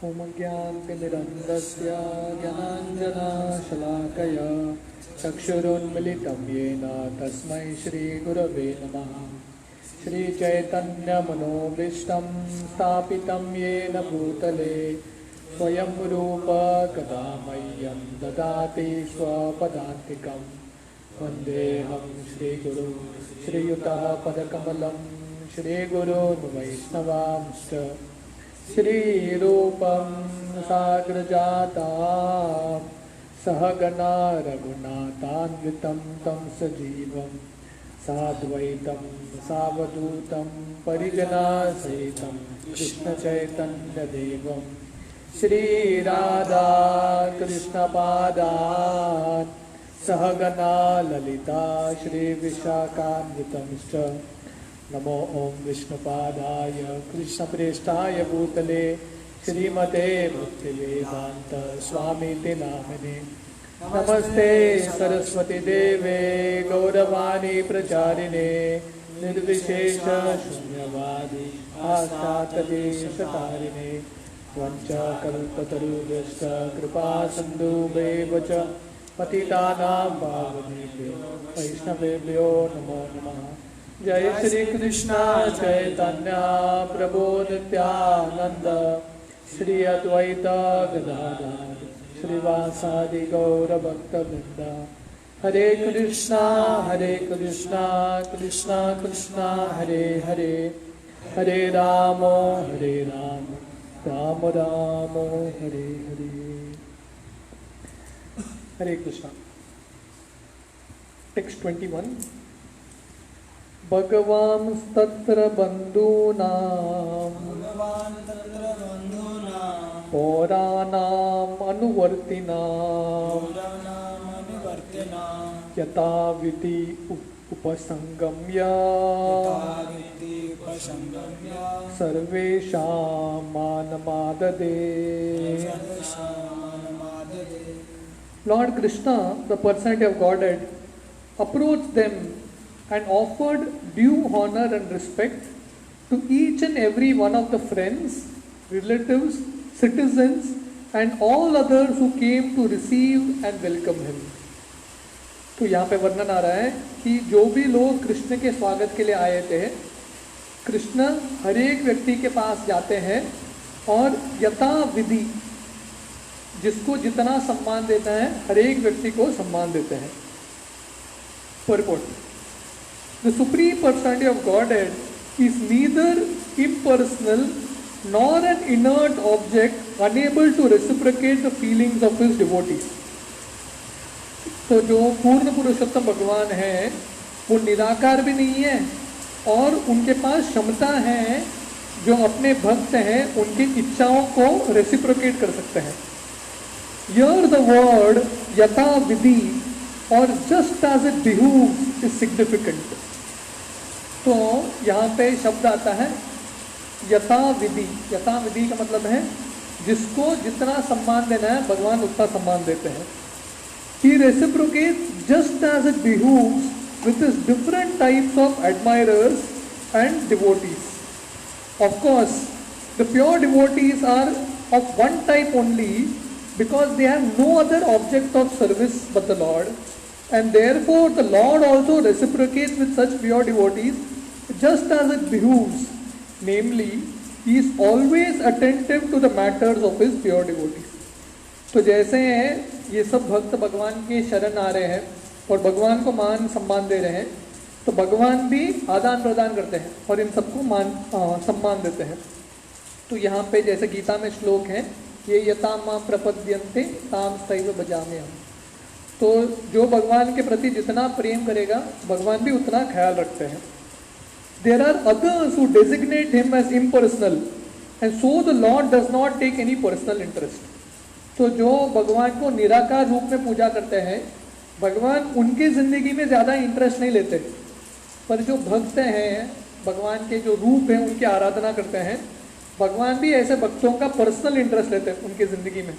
ओम ज्ञानतिमिरन्धस्य ज्ञानाञ्जनशलाकया चक्षुरुन्मिलितं येन तस्मै श्रीगुरवे नमः। श्रीचैतन्यमनोभीष्टं स्थापितं येन भूतले स्वयं रूप कदा मह्यं ददाति स्वपदान्तिकं। वन्देऽहं श्रीगुरुं श्रीयुतः पदकमलं श्रीगुरून् वैष्णवांश्च श्रीरूपं साग्रजातां सहगणा रघुनाथान्वितं तं सजीवं साद्वैतं सावधूतं परिजनसहितं कृष्णचैतन्यदेवं श्रीराधा कृष्णपादान् सहगणा ललिता श्रीविशाखान्वितंश्च। नमो ओं विष्णुपादाय कृष्णप्रेष्ठाय भूतले श्रीमते भक्तिवेदांत स्वामीति नामिने। नमस्ते सरस्वती देवे गौरवाणी प्रचारिणे निर्विशेष शून्यवादी पाश्चात्यदेशतारिणे वंशकल्पतरुभ्यश्च कृपा सिन्धुभ्येव च पतितानां पावनेभ्यो वैष्णवेभ्यो नमो नमः। जय श्री कृष्ण चैतन्य प्रभु नित्यानंद श्री अद्वैत गदाधर श्रीवासादि गौर भक्तवृंद। हरे कृष्णा कृष्णा कृष्णा हरे हरे हरे राम राम राम हरे हरे। हरे कृष्णा। टेक्स्ट 21। भगवांस्तत्र बन्धूनां पौराणाम् अनुवर्तिनां यथा विधि उपसंगम्य सर्वेषां मानमाददे। Lord Krishna, the personality of Godhead, approached them and offered due honor and respect to each and every one of the friends, relatives, citizens and all others who came to receive and welcome him. तो यहाँ पे वर्णन आ रहा है कि जो भी लोग कृष्ण के स्वागत के लिए आए थे, कृष्ण हर एक व्यक्ति के पास जाते हैं और यथा विधि जिसको जितना सम्मान देता है हर एक व्यक्ति को सम्मान देते हैं। Purport. The Supreme Personality of Godhead is neither impersonal nor an inert object unable to reciprocate the feelings of his devotees. तो जो पूर्ण पुरुषोत्तम भगवान है वो निराकार भी नहीं है और उनके पास क्षमता है जो अपने भक्त हैं उनकी इच्छाओं को रेसिप्रोकेट कर सकते हैं। Here the word yata vidhi or just as it behooves is significant. तो यहाँ पे शब्द आता है यथा विधि। यथा विधि का मतलब है जिसको जितना सम्मान देना है भगवान उतना सम्मान देते हैं। He reciprocates just as it behooves with his different types of admirers and devotees. Of course, the pure devotees are of one type only because they have no other object of service but the Lord, and therefore the Lord also reciprocates with such pure devotees just as it behooves, namely, he is always attentive to the matters of his pure devotees. तो जैसे ये सब भक्त भगवान के शरण आ रहे हैं और भगवान को मान सम्मान दे रहे हैं, तो भगवान भी आदान प्रदान करते हैं और इन सबको सम्मान देते हैं। तो यहाँ पे जैसे गीता में श्लोक है, ये यथा मां प्रपद्यन्ते ताम तैव भजाम्यहम्। तो जो भगवान के प्रति जितना प्रेम करेगा भगवान भी उतना ख्याल रखते हैं। There are others who designate him as impersonal and so the Lord does not take any personal interest. तो जो भगवान को निराकार रूप में पूजा करते हैं भगवान उनकी जिंदगी में ज़्यादा इंटरेस्ट नहीं लेते, पर जो भक्त हैं भगवान के जो रूप हैं उनकी आराधना करते हैं भगवान भी ऐसे भक्तों का पर्सनल इंटरेस्ट लेते हैं उनकी जिंदगी में।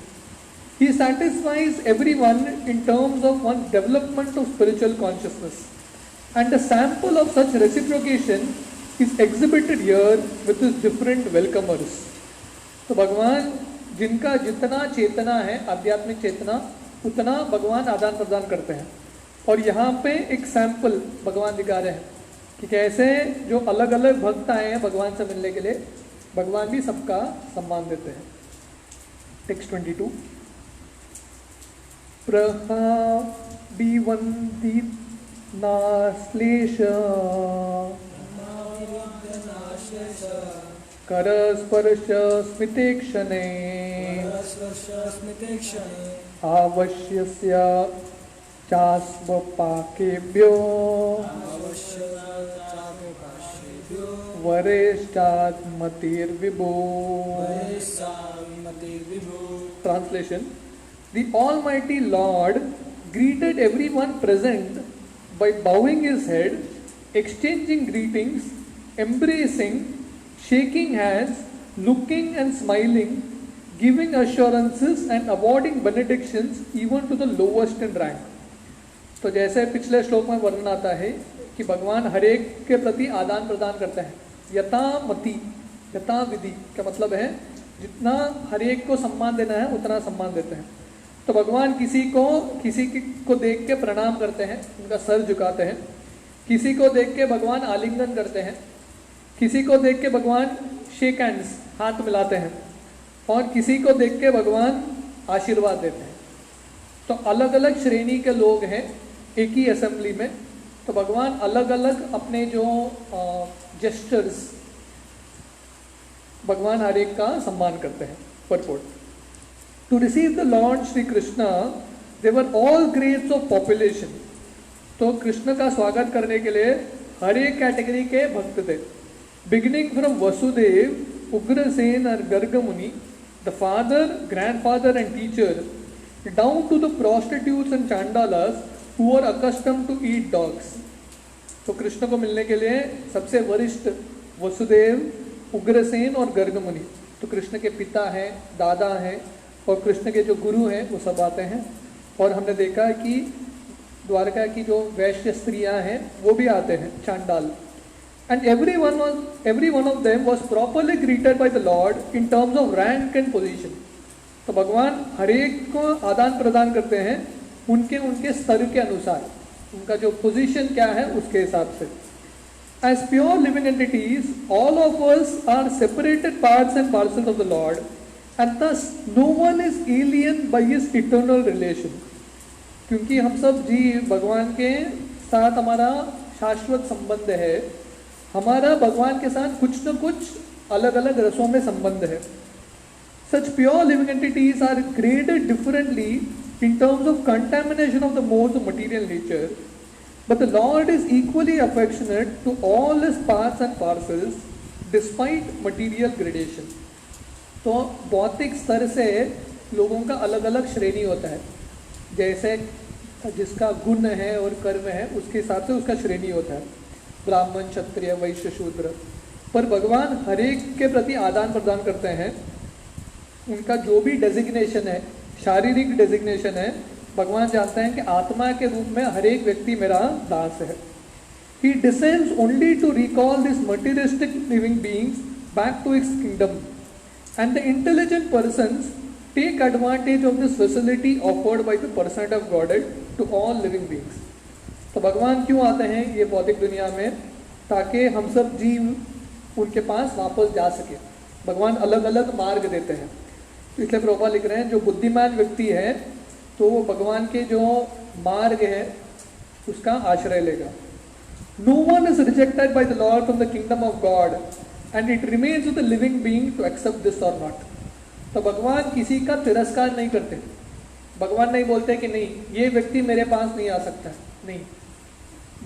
He satisfies everyone in terms of one's development of spiritual consciousness, and a sample of such reciprocation is exhibited here with his different welcomers. तो भगवान जिनका जितना चेतना है, आध्यात्मिक चेतना, उतना भगवान आदान प्रदान करते हैं। और यहाँ पे एक सैंपल भगवान दिखा रहे हैं कि कैसे जो अलग अलग भक्त आए हैं भगवान से मिलने के लिए, भगवान भी सबका सम्मान देते हैं। टेक्स्ट 22, प्रहाभिवन्दित नाश्लेष करस्पर्श स्मिते क्षणे आवश्यस्य चास्वपाकेभ्यो वरेश्चात्मतिर्विभो। Translation: The Almighty Lord greeted everyone present by bowing his head, exchanging greetings, embracing, shaking hands, looking and smiling, giving assurances and awarding benedictions even to the lowest in rank. तो जैसे पिछले श्लोक में वर्णन आता है कि भगवान हर एक के प्रति आदान प्रदान करते हैं, यथामति, यथाविधि का मतलब है जितना हर एक को सम्मान देना है उतना सम्मान देते हैं। तो भगवान किसी को देख के प्रणाम करते हैं, उनका सर झुकाते हैं, किसी को देख के भगवान आलिंगन करते हैं, किसी को देख के भगवान शेक हैंड्स, हाथ मिलाते हैं, और किसी को देख के भगवान आशीर्वाद देते हैं। तो अलग अलग श्रेणी के लोग हैं एक ही असेंबली में, तो भगवान अलग अलग अपने जो जेस्चर्स, भगवान हर एक का सम्मान करते हैं। Purport: to receive the lord Shri Krishna there were all grades of population. तो कृष्ण का स्वागत करने के लिए हर एक कैटेगरी के भक्त थे, बिगिनिंग फ्रॉम वसुदेव, उग्रसेन और Garga Muni, the father, grandfather and teacher, down to the prostitutes and chandalas who are accustomed to eat dogs. तो कृष्ण को मिलने के लिए सबसे वरिष्ठ वसुदेव, उग्रसेन और गर्ग मुनि, तो कृष्ण के पिता हैं, दादा हैं, और कृष्ण के जो गुरु हैं वो सब आते हैं। और हमने देखा कि द्वारका की जो वैश्य स्त्रियां हैं वो भी आते हैं, चांडाल। And every one of them was properly greeted by the Lord in terms of rank and position. तो भगवान हर एक को आदान प्रदान करते हैं उनके स्तर के अनुसार, उनका जो पोजीशन क्या है उसके हिसाब से। As pure living entities, all of us are separated parts and parcels of the Lord, and thus no one is alien by his eternal relation. क्योंकि हम सब जीव भगवान के साथ हमारा शाश्वत संबंध है, हमारा भगवान के साथ कुछ न कुछ अलग अलग रसों में संबंध है। Such pure living entities are graded differently in terms of contamination of the modes of material nature, but the Lord is equally affectionate to all his parts and parcels despite material gradation. तो भौतिक स्तर से लोगों का अलग अलग श्रेणी होता है, जैसे जिसका गुण है और कर्म है उसके हिसाब से उसका श्रेणी होता है, ब्राह्मण, क्षत्रिय, वैश्य, शूद्र। पर भगवान हर एक के प्रति आदान प्रदान करते हैं, उनका जो भी डेजिग्नेशन है, शारीरिक डेजिग्नेशन है, भगवान जानते हैं कि आत्मा के रूप में हर एक व्यक्ति मेरा दास है। He descends only to recall these materialistic living beings back to his kingdom, and the intelligent persons take advantage of this facility offered by the personality of Godhead to all living beings. तो भगवान क्यों आते हैं ये भौतिक दुनिया में? ताकि हम सब जीव उनके पास वापस जा सके। भगवान अलग अलग मार्ग देते हैं, इसलिए प्रभुपाद लिख रहे हैं जो बुद्धिमान व्यक्ति है तो वो भगवान के जो मार्ग है उसका आश्रय लेगा। No one is rejected by the Lord from the kingdom of God, and it remains with the living being to accept this or not. तो भगवान किसी का तिरस्कार नहीं करते, भगवान नहीं बोलते कि नहीं ये व्यक्ति मेरे पास नहीं आ सकता, नहीं।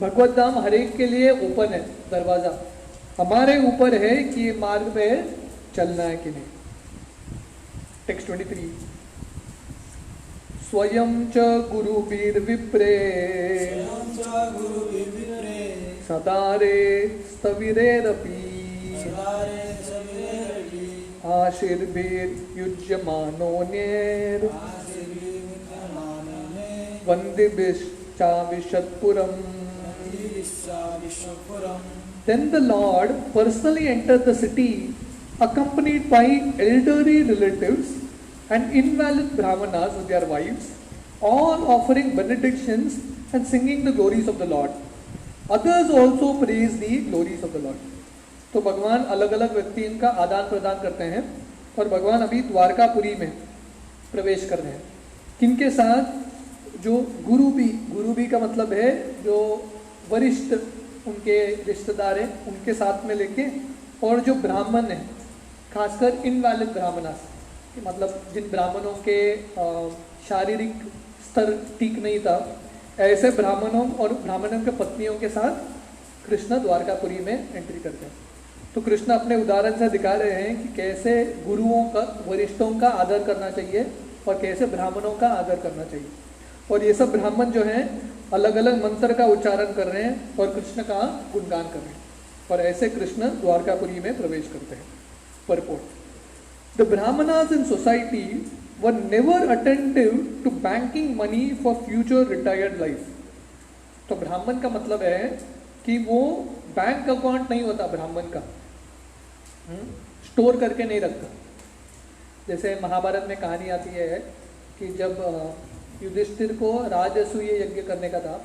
भगवत धाम हर एक के लिए ओपन है दरवाजा, हमारे ऊपर है कि ये मार्ग पे चलना है कि नहीं। टेक्स्ट 23, स्वयं च गुरुभिर्विप्रे सदारे स्थविरेरपि आशीर्भिर्युज्यमानोऽन्यैर् वन्दिभिश्चाविशत्पुरम्। Then the Lord personally entered the city, accompanied by elderly relatives, and invalid brahmanas with their wives, all offering benedictions and singing the glories of the Lord. Others also praise the glories of the Lord. तो भगवान अलग अलग व्यक्ति इनका आदान प्रदान करते हैं और भगवान अभी द्वारकापुरी में प्रवेश कर रहे हैं। किनके साथ? जो गुरु भी का मतलब है जो वरिष्ठ उनके रिश्तेदार हैं उनके साथ में लेके, और जो ब्राह्मण हैं खासकर इनवैलिड ब्राह्मणास, मतलब जिन ब्राह्मणों के शारीरिक स्तर ठीक नहीं था, ऐसे ब्राह्मणों और ब्राह्मणों के पत्नियों के साथ कृष्ण द्वारकापुरी में एंट्री करते हैं। तो कृष्ण अपने उदाहरण से दिखा रहे हैं कि कैसे गुरुओं का, वरिष्ठों का आदर करना चाहिए और कैसे ब्राह्मणों का आदर करना चाहिए। और ये सब ब्राह्मण जो हैं अलग अलग मंत्र का उच्चारण कर रहे हैं और कृष्ण का गुणगान कर रहे हैं, और ऐसे कृष्ण द्वारकापुरी में प्रवेश करते हैं। Purport: The Brahmanas in society were never attentive to banking money for future retired life. तो ब्राह्मण का मतलब है कि वो बैंक अकाउंट नहीं होता ब्राह्मण का, स्टोर करके नहीं रखता। जैसे महाभारत में कहानी आती है कि जब युधिष्ठिर को राजसूय यज्ञ करने का था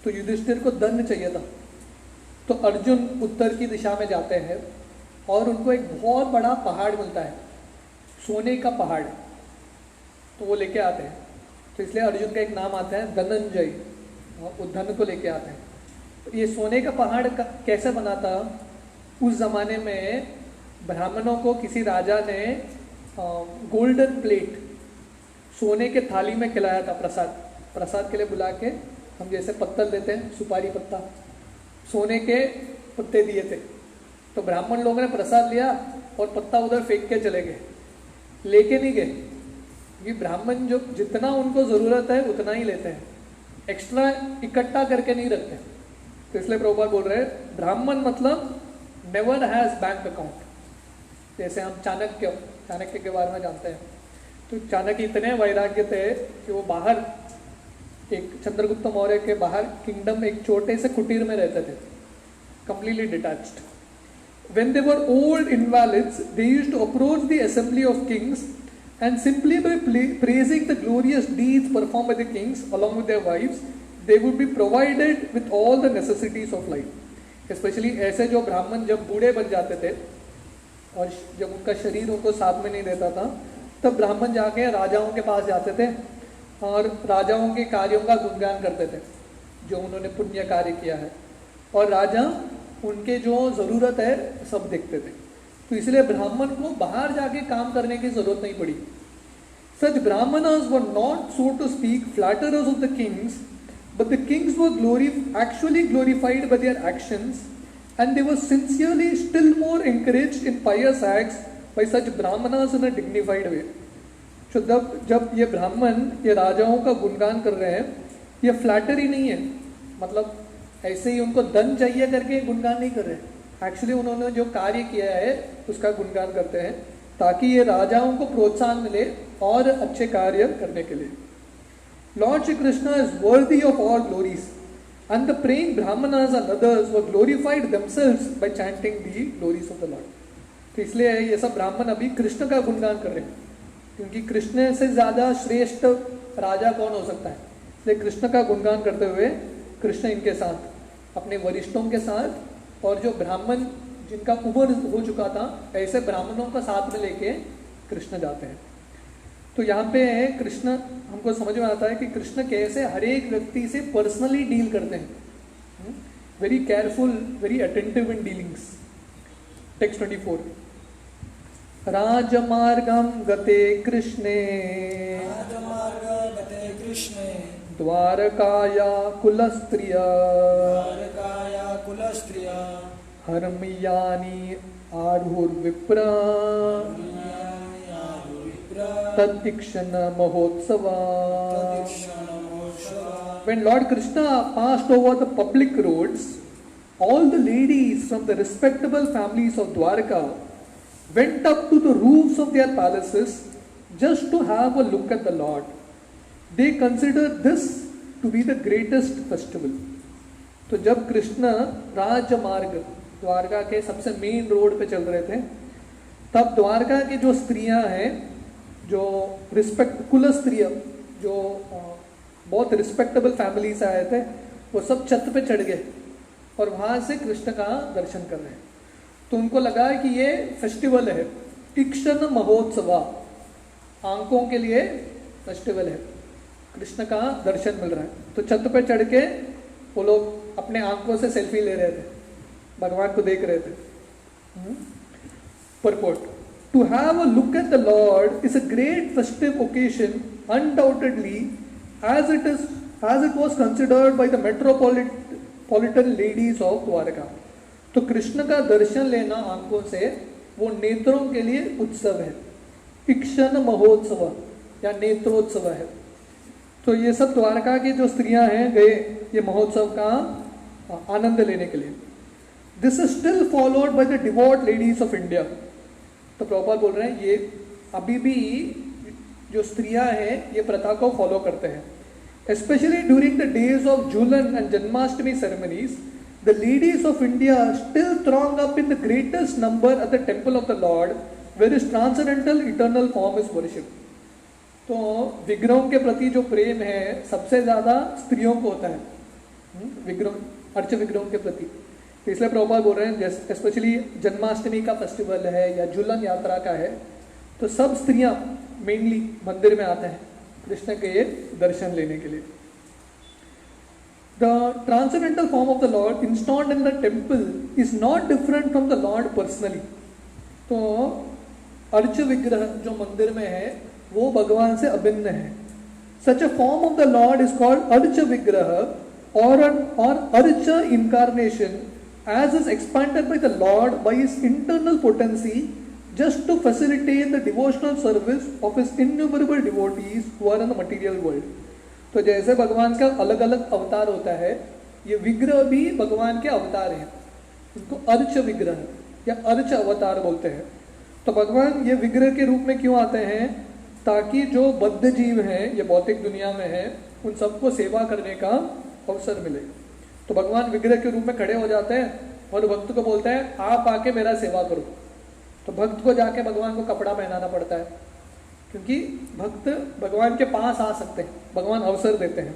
तो युधिष्ठिर को दंड चाहिए था, तो अर्जुन उत्तर की दिशा में जाते हैं और उनको एक बहुत बड़ा पहाड़ मिलता है, सोने का पहाड़, तो वो लेके आते हैं। तो इसलिए अर्जुन का एक नाम आता है धनंजय, और वो धन को लेके आते हैं। तो ये सोने का पहाड़ कैसे बना था? उस जमाने में ब्राह्मणों को किसी राजा ने गोल्डन प्लेट, सोने के थाली में खिलाया था। प्रसाद के लिए बुला के, हम जैसे पत्तल देते हैं, सुपारी पत्ता, सोने के पत्ते दिए थे। तो ब्राह्मण लोगों ने प्रसाद लिया और पत्ता उधर फेंक के चले गए, लेके नहीं गए, क्योंकि ब्राह्मण जो जितना उनको ज़रूरत है उतना ही लेते हैं, एक्स्ट्रा इकट्ठा करके नहीं रखते। तो इसलिए प्रभुपाद बोल रहे हैं ब्राह्मण मतलब नेवर हैज़ बैंक अकाउंट। जैसे हम चाणक्य के बारे में जानते हैं, तो चाणक्य इतने वैराग्य थे कि वो बाहर, एक चंद्रगुप्त मौर्य के बाहर किंगडम एक छोटे से कुटीर में रहते थे, completely detached. When they were old invalids, they used to approach the assembly of kings and simply by praising the glorious deeds performed by the kings along with their wives, they would be provided with all the necessities of life. Especially ऐसे जो ब्राह्मण जब बूढ़े बन जाते थे और जब उनका शरीर उनको साथ में नहीं देता था, तब ब्राह्मण जाके राजाओं के पास जाते थे और राजाओं के कार्यों का गुणगान करते थे जो उन्होंने पुण्य कार्य किया है, और राजा उनके जो ज़रूरत है सब देखते थे। तो इसलिए ब्राह्मण को बाहर जाके काम करने की ज़रूरत नहीं पड़ी। Such brahmanas were not, so to speak, flatterers of the kings, but the kings were actually glorified by their actions, and they were sincerely still more encouraged in pious acts by such brahmanas in a dignified way. तो जब ये ब्राह्मण ये राजाओं का गुणगान कर रहे हैं, ये फ्लैटरी नहीं है, मतलब ऐसे ही उनको धन चाहिए करके गुणगान नहीं कर रहे, एक्चुअली उन्होंने जो कार्य किया है उसका गुणगान करते हैं ताकि ये राजाओं को प्रोत्साहन मिले और अच्छे कार्य करने के लिए। Lord Shri Krishna is worthy of all glories, and the praying brahmanas and others were glorified themselves by chanting the glories of the Lord. तो इसलिए ये सब ब्राह्मण अभी कृष्ण का गुणगान कर रहे हैं, क्योंकि कृष्ण से ज़्यादा श्रेष्ठ राजा कौन हो सकता है। इसलिए कृष्ण का गुणगान करते हुए कृष्ण इनके साथ, अपने वरिष्ठों के साथ, और जो ब्राह्मण जिनका उम्र हो चुका था, ऐसे ब्राह्मणों का साथ में लेके कृष्ण जाते हैं। तो यहाँ पे कृष्ण हमको समझ में आता है कि कृष्ण कैसे हर एक व्यक्ति से पर्सनली डील करते हैं, very careful, very attentive in dealings. Text 24, राजमार्गम गते कृष्णे द्वारकाया कुलस्त्रिया हर्मयानी आरुर्विप्रा तदिक्षण महोत्सवा। When Lord Krishna passed over the public roads, all the ladies from the respectable families of Dwarka went up to the roofs of their palaces just to have a look at the Lord. They considered this to be the greatest festival. तो जब कृष्ण राजमार्ग द्वारका के सबसे main road पे चल रहे थे, तब द्वारका की जो स्त्रियां हैं जो कुल स्त्रियाँ जो बहुत रिस्पेक्टेबल फैमिली से आए थे, वो सब छत पे चढ़ गए और वहाँ से कृष्ण का दर्शन कर रहे हैं। तो उनको लगा कि ये फेस्टिवल है, इक्षण महोत्सवा, आंखों के लिए फेस्टिवल है, कृष्ण का दर्शन मिल रहा है। तो छत पे चढ़ के वो लोग अपने आंखों से सेल्फी ले रहे थे, भगवान को देख रहे थे। Purport: To have a look at the Lord is a great festive occasion, undoubtedly, as it was considered by the metropolitan ladies of Dwarka. तो कृष्ण का दर्शन लेना आंखों से वो नेत्रों के लिए उत्सव है, इक्षण महोत्सव या नेत्रोत्सव है। तो ये सब द्वारका की जो स्त्रियां हैं गए ये महोत्सव का आनंद लेने के लिए। This is still followed by the devote ladies of India. तो प्रभुपाद बोल रहे हैं ये अभी भी जो स्त्रियां हैं ये प्रथा को फॉलो करते हैं। Especially during the days of Julan and Janmashtami ceremonies, the ladies of India still throng up in the greatest number at the temple of the Lord, where His transcendental eternal form is worshipped. तो विग्रहों के प्रति जो प्रेम है सबसे ज़्यादा स्त्रियों को होता है, विग्रह अर्च विग्रहों के प्रति। तो इसलिए प्रभुपाद बोल रहे हैं स्पेशली जन्माष्टमी का फेस्टिवल है या झूलन यात्रा का है, तो सब स्त्रियां मेनली मंदिर में आते हैं कृष्ण के दर्शन लेने के लिए। The transcendental form of the Lord installed in the temple is not different from the Lord personally. तो अर्च विग्रह जो मंदिर में है वो भगवान से अभिन्न है। Such a form of the lord is called archa vigraha और archa incarnation as is expanded by the Lord by His internal potency just to facilitate the devotional service of His innumerable devotees who are in the material world. तो जैसे भगवान का अलग अलग अवतार होता है, ये विग्रह भी भगवान के अवतार हैं, इनको अर्च विग्रह या अर्च अवतार बोलते हैं। तो भगवान ये विग्रह के रूप में क्यों आते हैं? ताकि जो बद्ध जीव हैं ये भौतिक दुनिया में है उन सबको सेवा करने का अवसर मिले। तो भगवान विग्रह के रूप में खड़े हो जाते हैं और भक्त को बोलते हैं आप आके मेरा सेवा करो। तो भक्त को जाके भगवान को कपड़ा पहनाना पड़ता है, क्योंकि भक्त भगवान के पास आ सकते हैं, भगवान अवसर देते हैं।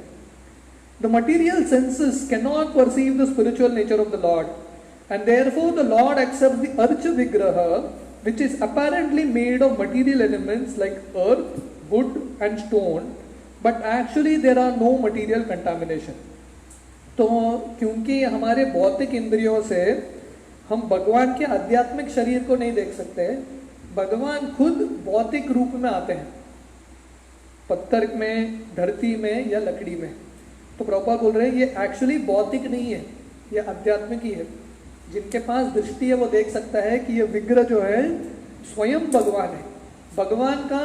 The material senses can not perceive the spiritual nature of the Lord and therefore the Lord accepts the urge विग्रह which is apparently made of material elements like earth, wood and stone, but actually there are no material contamination. तो क्योंकि हमारे भौतिक इंद्रियों से हम भगवान के आध्यात्मिक शरीर को नहीं देख सकते, भगवान खुद भौतिक रूप में आते हैं, पत्थर में, धरती में या लकड़ी में। तो प्रभुपाद बोल रहे हैं ये एक्चुअली भौतिक नहीं है, ये आध्यात्मिक ही है। जिनके पास दृष्टि है वो देख सकता है कि ये विग्रह जो है स्वयं भगवान है, भगवान का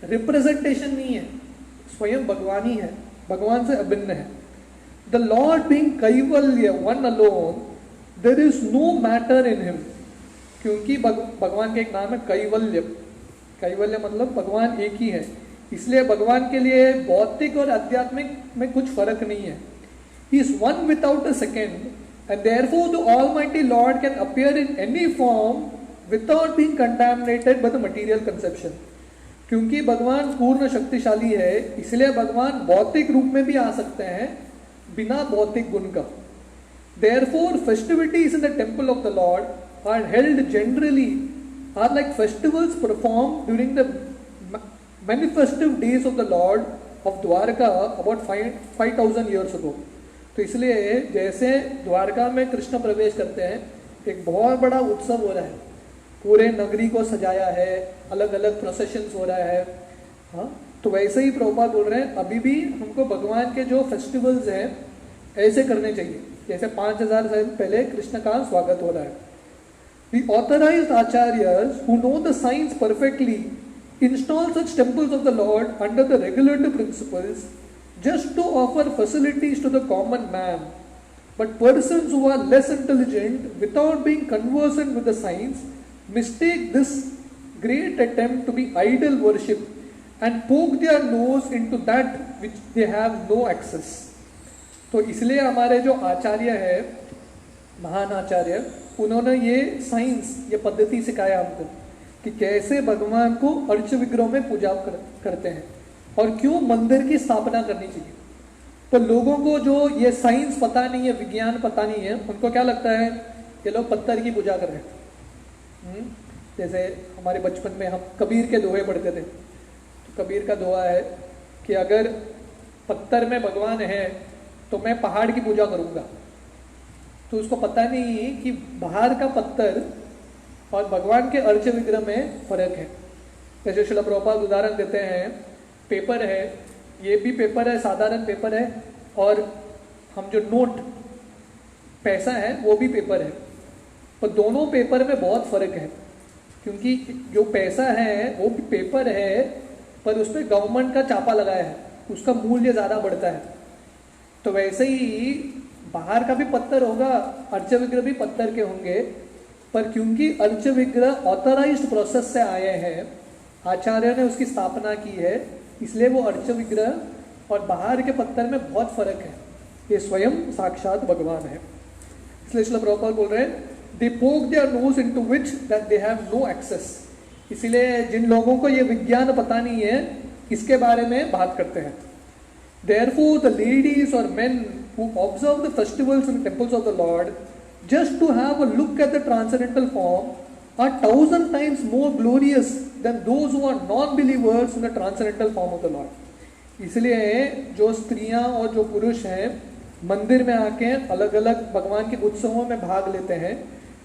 रिप्रेजेंटेशन नहीं है, स्वयं भगवान ही है, भगवान से अभिन्न है। The lord being kaivalya one alone, there is no matter in him. क्योंकि भगवान का एक नाम है कैवल्य, कैवल्य मतलब भगवान एक ही है, इसलिए भगवान के लिए भौतिक और आध्यात्मिक में कुछ फर्क नहीं है। He is one without a second, and therefore the Almighty Lord can appear in any form without being contaminated by the material conception. क्योंकि भगवान पूर्ण शक्तिशाली है, इसलिए भगवान भौतिक रूप में भी आ सकते हैं बिना भौतिक गुण का। Therefore, festivities in the temple of the Lord are held generally are like festivals performed during the manifestive days of the Lord of Dwarka about 5,000 years ago. तो इसलिए जैसे द्वारका में कृष्ण प्रवेश करते हैं, एक बहुत बड़ा उत्सव हो रहा है, पूरे नगरी को सजाया है, अलग अलग प्रोसेशंस हो रहा है, हाँ, तो वैसे ही प्रभुपाद बोल रहे हैं अभी भी हमको भगवान के जो फेस्टिवल्स हैं ऐसे करने चाहिए जैसे 5000 साल पहले कृष्ण का स्वागत हो रहा है। The authorized acharyas who know the science perfectly install such temples of the Lord under the regulative principles just to offer facilities to the common man. But persons who are less intelligent, without being conversant with the science, mistake this great attempt to be idol worship and poke their nose into that which they have no access. तो इसलिए हमारे जो आचार्य है, महान आचार्य, उन्होंने ये science, ये पद्धति सिखाया हमको कि कैसे भगवान को अर्च विग्रह में पूजा करते हैं और क्यों मंदिर की स्थापना करनी चाहिए। तो लोगों को जो ये साइंस पता नहीं है, विज्ञान पता नहीं है, उनको क्या लगता है ये लोग पत्थर की पूजा कर रहे हैं। जैसे हमारे बचपन में हम कबीर के दोहे पढ़ते थे, तो कबीर का दोहा है कि अगर पत्थर में भगवान है तो मैं पहाड़ की पूजा करूंगा। तो उसको पता नहीं कि बाहर का पत्थर और भगवान के अर्च विग्रह में फर्क है। जैसे श्रील प्रभुपाद उदाहरण देते हैं, पेपर है, ये भी पेपर है, साधारण पेपर है, और हम जो नोट पैसा है वो भी पेपर है, पर दोनों पेपर में बहुत फर्क है। क्योंकि जो पैसा है वो भी पेपर है, पर उस पर गवर्नमेंट का छापा लगाया है, उसका मूल्य ज़्यादा बढ़ता है। तो वैसे ही बाहर का भी पत्थर होगा, अर्च विग्रह भी पत्थर के होंगे, पर क्योंकि अर्च विग्रह ऑथराइज्ड प्रोसेस से आए हैं, आचार्य ने उसकी स्थापना की है, इसलिए वो अर्च विग्रह और बाहर के पत्थर में बहुत फर्क है। ये स्वयं साक्षात भगवान है। इसलिए श्रील प्रभुपाद बोल रहे हैं, they poke their nose into which that they have no access. इसीलिए जिन लोगों को ये विज्ञान पता नहीं है, इसके बारे में बात करते हैं। Therefore, the ladies or men who observe the festivals in the temples of the Lord, just to have a look at the transcendental form, are 1,000 times more glorious than those who are non-believers in the transcendental form of the Lord. इसलिए जो स्त्रियां और जो पुरुष हैं मंदिर में आके अलग अलग भगवान के उत्सवों में भाग लेते हैं,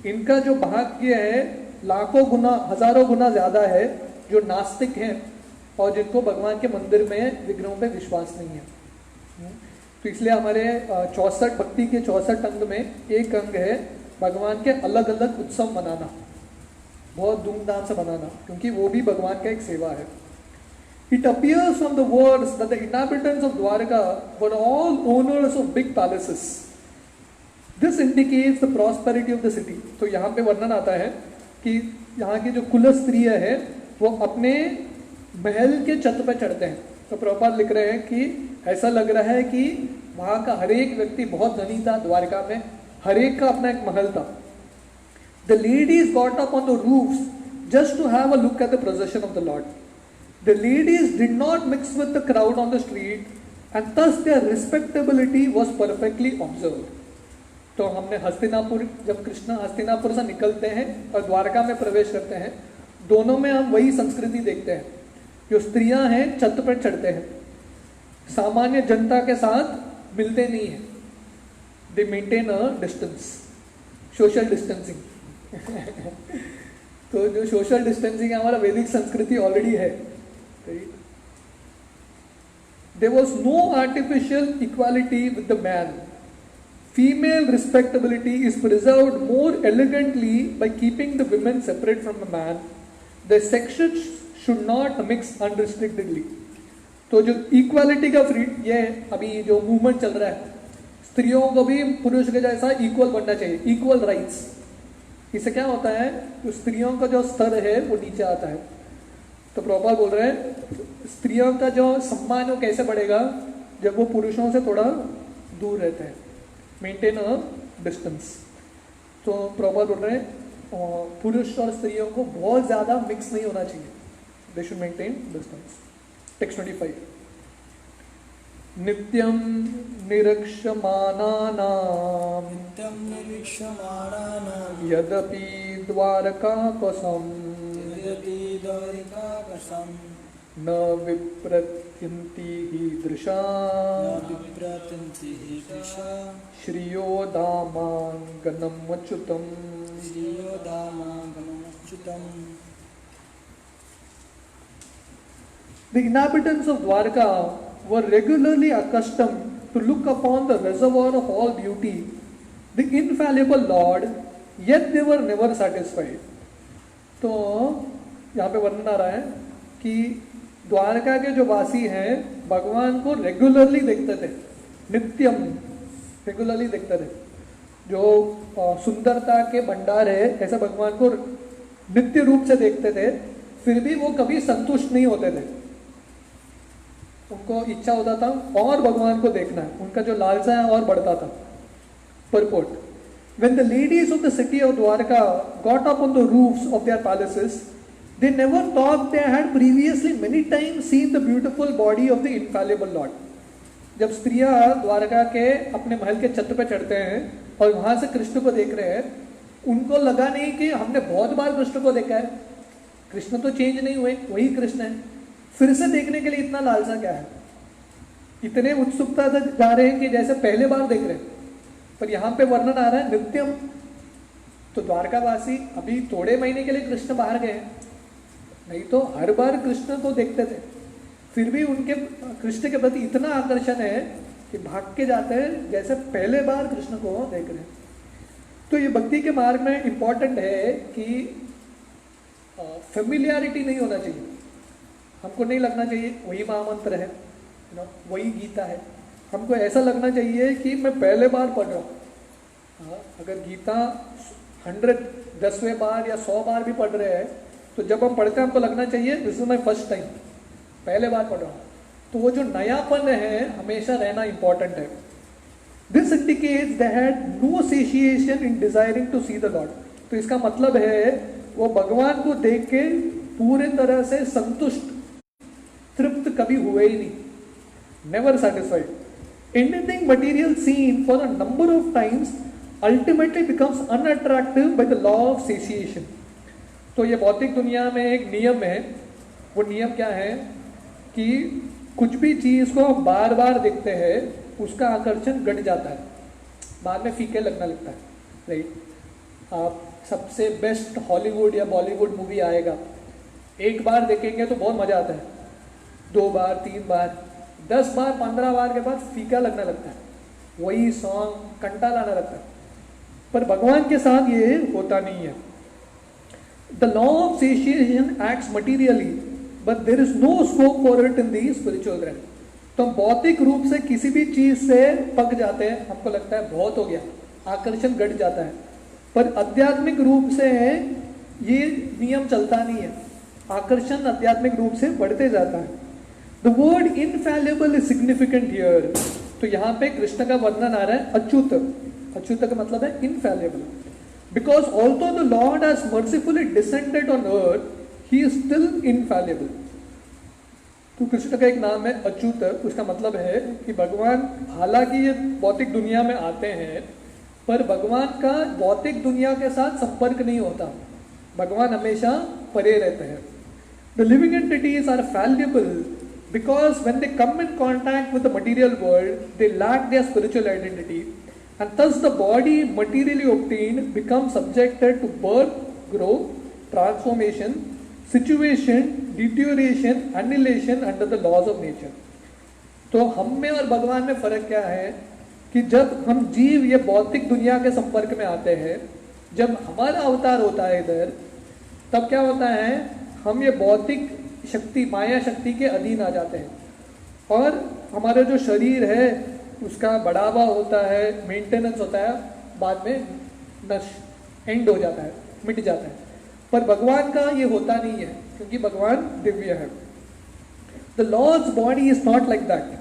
इनका जो भाग्य है लाखों गुना, हजारों गुना ज्यादा है जो नास्तिक हैं और जिनको भगवान के मंदिर में विग्रहों पे विश्वास नहीं है। तो इसलिए हमारे 64 भक्ति के 64 अंग में एक अंग है भगवान के अलग अलग उत्सव मनाना, बहुत धूमधाम से मनाना, क्योंकि वो भी भगवान का एक सेवा है। It appears from the words that the inhabitants of Dwarka were all owners of big palaces. This indicates the prosperity of the city. तो यहाँ पे वर्णन आता है कि यहाँ की जो कुल स्त्रियाँ है वो अपने महल के छत पे चढ़ते हैं। तो प्रभुपाद लिख रहे हैं कि ऐसा लग रहा है कि वहाँ का हर एक व्यक्ति बहुत धनी था, द्वारका में हर एक का अपना एक महल था। The ladies got up on the roofs just to have a look at the procession of the Lord. The ladies did not mix with the crowd on the street and thus their respectability was perfectly observed. तो हमने हस्तिनापुर, जब कृष्ण हस्तिनापुर से निकलते हैं और द्वारका में प्रवेश करते हैं, दोनों में हम वही संस्कृति देखते हैं। जो स्त्रियां हैं छत पर चढ़ते हैं, सामान्य जनता के साथ मिलते नहीं हैं, दे maintain a distance, social distancing. तो जो सोशल डिस्टेंसिंग हमारा वैदिक संस्कृति ऑलरेडी है। There was no artificial equality with the man. Female respectability is preserved more elegantly by keeping the women separate from the man. The sexes should not mix unrestrictedly. तो जो equality का free, ये अभी जो movement चल रहा है, स्त्रियों को भी पुरुष के जैसा इक्वल बनना चाहिए, इक्वल राइट्स। इससे क्या होता है, तो स्त्रियों का जो स्तर है वो नीचे आता है। तो प्रभुपाद बोल रहे हैं स्त्रियों का जो सम्मान वो कैसे बढ़ेगा, जब वो पुरुषों से थोड़ा दूर रहते हैं, मेंटेन अ डिस्टेंस। तो प्रभुपाद बोल रहे हैं पुरुष और स्त्रियों को बहुत ज़्यादा मिक्स नहीं होना चाहिए, they should maintain distance. Text 25, नित्यं निरीक्षमाणानां यदपि द्वारकाकसं न विप्रत्यन्ति हीदृशा श्रियो दामांगनम् अच्युतम्। The inhabitants of Dwarka were regularly accustomed to look upon the reservoir of all beauty, the infallible Lord, yet they were never satisfied. तो यहाँ पे वर्णन आ रहा है कि द्वारका के जो वासी हैं भगवान को रेगुलरली देखते थे, नित्यम रेगुलरली देखते थे। जो सुंदरता के भंडार है ऐसे भगवान को नित्य रूप से देखते थे, फिर भी वो कभी संतुष्ट नहीं होते थे। उनको इच्छा होता था और भगवान को देखना है, उनका जो लालसा है और बढ़ता था। Purport: When the ladies of the city of Dwarka got up on the roofs of their palaces, They never thought they had previously many times seen the beautiful body of the infallible Lord. जब स्त्रियां द्वारका के अपने महल के छत पे चढ़ते हैं और वहां से कृष्ण को देख रहे हैं, उनको लगा नहीं कि हमने बहुत बार कृष्ण को देखा है, कृष्ण तो चेंज नहीं हुए, वही कृष्ण है, फिर से देखने के लिए इतना लालसा क्या है, इतने उत्सुकता से जा रहे हैं कि जैसे पहले बार देख रहे हैं। पर यहाँ पे वर्णन आ रहा है नित्यम। तो द्वारकावासी अभी थोड़े महीने के लिए कृष्ण बाहर गए हैं, नहीं तो हर बार कृष्ण को देखते थे, फिर भी उनके कृष्ण के प्रति इतना आकर्षण है कि भाग के जाते हैं जैसे पहले बार कृष्ण को देख रहे हैं। तो ये भक्ति के मार्ग में इंपॉर्टेंट है कि फेमिलियरिटी नहीं होना चाहिए। हमको नहीं लगना चाहिए वही महामंत्र है, वही गीता है। हमको ऐसा लगना चाहिए कि मैं पहले बार पढ़ रहा हूँ। अगर गीता 10वें बार या 100 बार भी पढ़ रहे हैं, तो जब हम पढ़ते हैं हमको लगना चाहिए this is my first time, पहले बार पढ़ रहा हूँ। तो वो जो नयापन है हमेशा रहना इंपॉर्टेंट है। This indicates they had no satiation in desiring to see the lord. तो इसका मतलब है वो भगवान को देख के पूरे तरह से संतुष्ट, तृप्त कभी हुए ही नहीं, never satisfied. Anything material seen for a number of times ultimately becomes unattractive by the law of satiation. तो ये भौतिक दुनिया में एक नियम है। वो नियम क्या है कि कुछ भी चीज को हम बार बार देखते हैं उसका आकर्षण घट जाता है, बाद में फीके लगना लगता है, राइट। आप सबसे बेस्ट हॉलीवुड या बॉलीवुड मूवी आएगा, एक बार देखेंगे तो बहुत मजा आता है, 2 बार 3 बार 10 बार 15 बार के बाद फीका लगने लगता है, वही सॉन्ग कंटाल आने लगता है। पर भगवान के साथ ये होता नहीं है। The law of satiation acts materially but there is no scope for it in the spiritual realm. तो हम भौतिक रूप से किसी भी चीज से पक जाते हैं, हमको लगता है बहुत हो गया, आकर्षण घट जाता है। पर आध्यात्मिक रूप से ये नियम चलता नहीं है, आकर्षण आध्यात्मिक रूप से बढ़ते जाता है। The word infallible is significant here. तो यहाँ पे कृष्ण का वर्णन आ रहा है अच्युत। अच्युत का मतलब है infallible. Because although the Lord has mercifully descended on earth, he is still infallible. तो कृष्ण का एक नाम है अच्युत। उसका मतलब है कि भगवान हालांकि ये भौतिक दुनिया में आते हैं, पर भगवान का भौतिक दुनिया के साथ संपर्क नहीं होता, भगवान हमेशा परे रहते हैं। The living entities are fallible because when they come in contact with the material world, they lack their spiritual identity, and thus the body materially obtained becomes subjected to birth, growth, transformation, situation, deterioration, annihilation under the laws of nature. तो हम में और भगवान में फर्क क्या है कि जब हम जीव ये भौतिक दुनिया के संपर्क में आते हैं, जब हमारा अवतार होता है इधर, तब क्या होता है, हम ये भौतिक शक्ति, माया शक्ति के अधीन आ जाते हैं, और हमारा जो शरीर है उसका बढ़ावा होता है, मेंटेनेंस होता है, बाद में नष्ट एंड हो जाता है, मिट जाता है। पर भगवान का ये होता नहीं है, क्योंकि भगवान दिव्य है। The lord's body is not like that.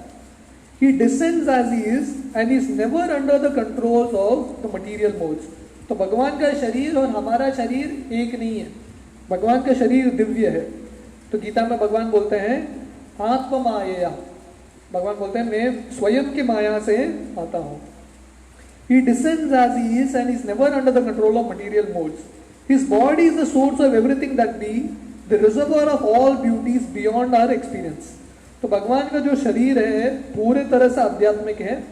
He descends as he is and is never under the control of the material modes. तो भगवान का शरीर और हमारा शरीर एक नहीं है, भगवान का शरीर दिव्य है। तो गीता में भगवान बोलते हैं आत्ममाया, भगवान बोलते हैं मैं स्वयं की माया से आता हूँ। He descends as he is and is never under the control of material modes. His body is the source of everything that be, the reservoir of all beauties beyond our experience. तो भगवान का जो शरीर है पूरे तरह से आध्यात्मिक है,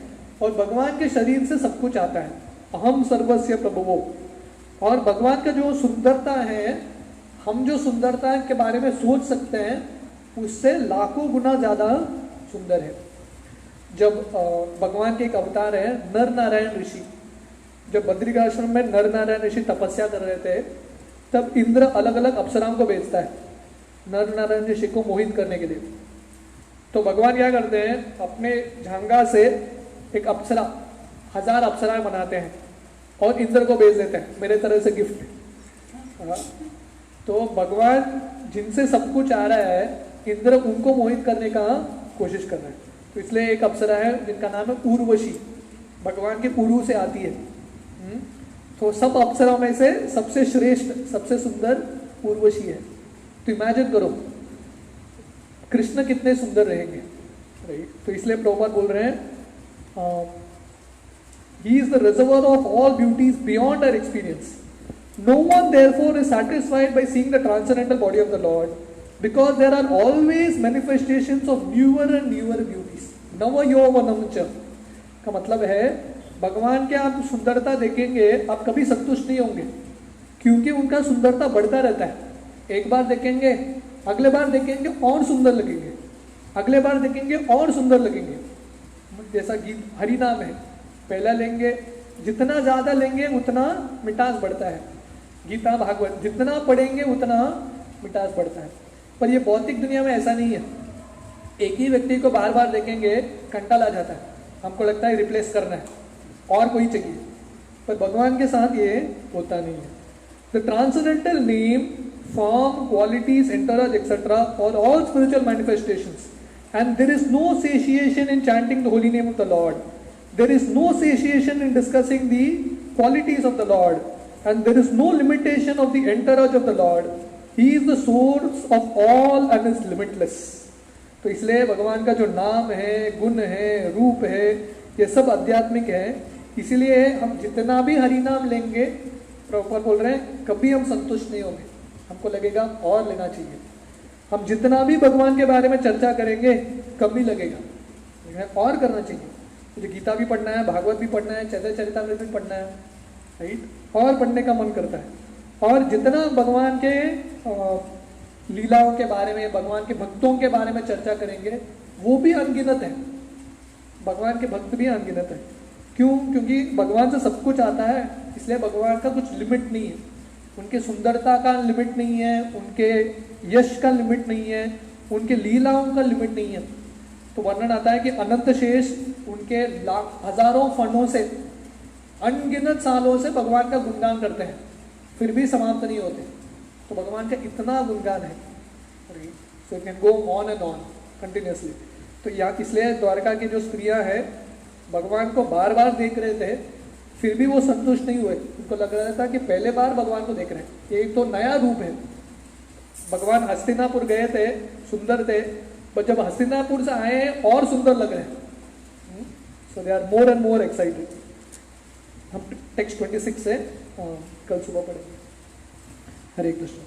और भगवान के शरीर से सब कुछ आता है, अहम सर्वस्य प्रभुवो। और भगवान का जो सुंदरता है, हम जो सुंदरता के बारे में सोच सकते हैं उससे लाखों गुना ज़्यादा सुंदर है। जब भगवान के एक अवतार है नर नारायण ऋषि, जब बद्रिकाश्रम में नर नारायण ऋषि तपस्या कर रहे थे, तब इंद्र अलग अलग अप्सराओं को भेजता है नर नारायण ऋषि को मोहित करने के लिए। तो भगवान क्या करते हैं, अपने झांगा से एक अप्सरा, 1000 अप्सराएं बनाते हैं और इंद्र को भेज देते हैं, मेरे तरह से गिफ्ट। तो भगवान जिनसे सब कुछ आ रहा है, इंद्र उनको मोहित करने का कोशिश कर रहे हैं। तो इसलिए एक अप्सरा है जिनका नाम है उर्वशी, भगवान के उरु से आती है। तो सब अप्सराओं में से सबसे श्रेष्ठ, सबसे सुंदर उर्वशी है। तो इमेजिन करो कृष्ण कितने सुंदर रहेंगे, राइट? तो इसलिए प्रभुपाद बोल रहे हैं he is the reservoir of all beauties beyond our experience. No one therefore is satisfied by seeing the transcendental body of the Lord, because there are always manifestations of newer and newer beauties. नव यौवनम च का मतलब है भगवान के आप सुंदरता देखेंगे आप कभी संतुष्ट नहीं होंगे, क्योंकि उनका सुंदरता बढ़ता रहता है. एक बार देखेंगे, अगले बार देखेंगे और सुंदर लगेंगे, अगले बार देखेंगे और सुंदर लगेंगे. जैसा गीत हरि नाम है, पहला लेंगे, जितना ज्यादा लेंगे उतना मिठास बढ़ता है. गीता भागवत जितना पढ़ेंगे उतना मिठास बढ़ता है. पर ये भौतिक दुनिया में ऐसा नहीं है. एक ही व्यक्ति को बार बार देखेंगे कंटाल आ जाता है, हमको लगता है रिप्लेस करना है और कोई चाहिए. पर भगवान के साथ ये होता नहीं है. The transcendental name, form, qualities, entourage etcetera for all spiritual manifestations, and there is no satiation in chanting the holy name of the lord. There is no satiation in discussing the qualities of the lord, and there is no limitation of the entourage of the Lord. He is the source of all and is limitless. तो इसलिए भगवान का जो नाम है, गुण है, रूप है, ये सब आध्यात्मिक है. इसीलिए हम जितना भी हरि नाम लेंगे, प्रभुपाद बोल रहे हैं, कभी हम संतुष्ट नहीं होंगे, हमको लगेगा और लेना चाहिए. हम जितना भी भगवान के बारे में चर्चा करेंगे कभी लगेगा और करना चाहिए. मुझे गीता भी पढ़ना है, भागवत भी पढ़ना है, चरितामृत भी पढ़ना है, राइट? और पढ़ने का मन करता है. और जितना भगवान के लीलाओं के बारे में, भगवान के भक्तों के बारे में चर्चा करेंगे वो भी अनगिनत है. भगवान के भक्त भी अनगिनत है. क्यों? क्योंकि भगवान से सब कुछ आता है, इसलिए भगवान का कुछ लिमिट नहीं है. उनके सुंदरता का लिमिट नहीं है, उनके यश का लिमिट नहीं है, उनके लीलाओं का लिमिट नहीं है. तो वर्णन आता है कि अनंत शेष उनके हजारों फनों से, अनगिनत सालों से भगवान का गुणगान करते हैं, फिर भी समाप्त नहीं होते. तो भगवान का इतना गुणगान है, so can go on and on continuously. तो यहाँ इसलिए द्वारका की जो स्त्रियां हैं भगवान को बार बार देख रहे थे, फिर भी वो संतुष्ट नहीं हुए. उनको लग रहा था कि पहले बार भगवान को देख रहे हैं, ये तो नया रूप है. भगवान हस्तिनापुर गए थे, सुंदर थे, पर जब हस्तिनापुर से आए और सुंदर लग रहे हैं. So they are more and more excited. हम टेक्स्ट 26 से कल सुबह पढ़ेंगे. हरे कृष्ण.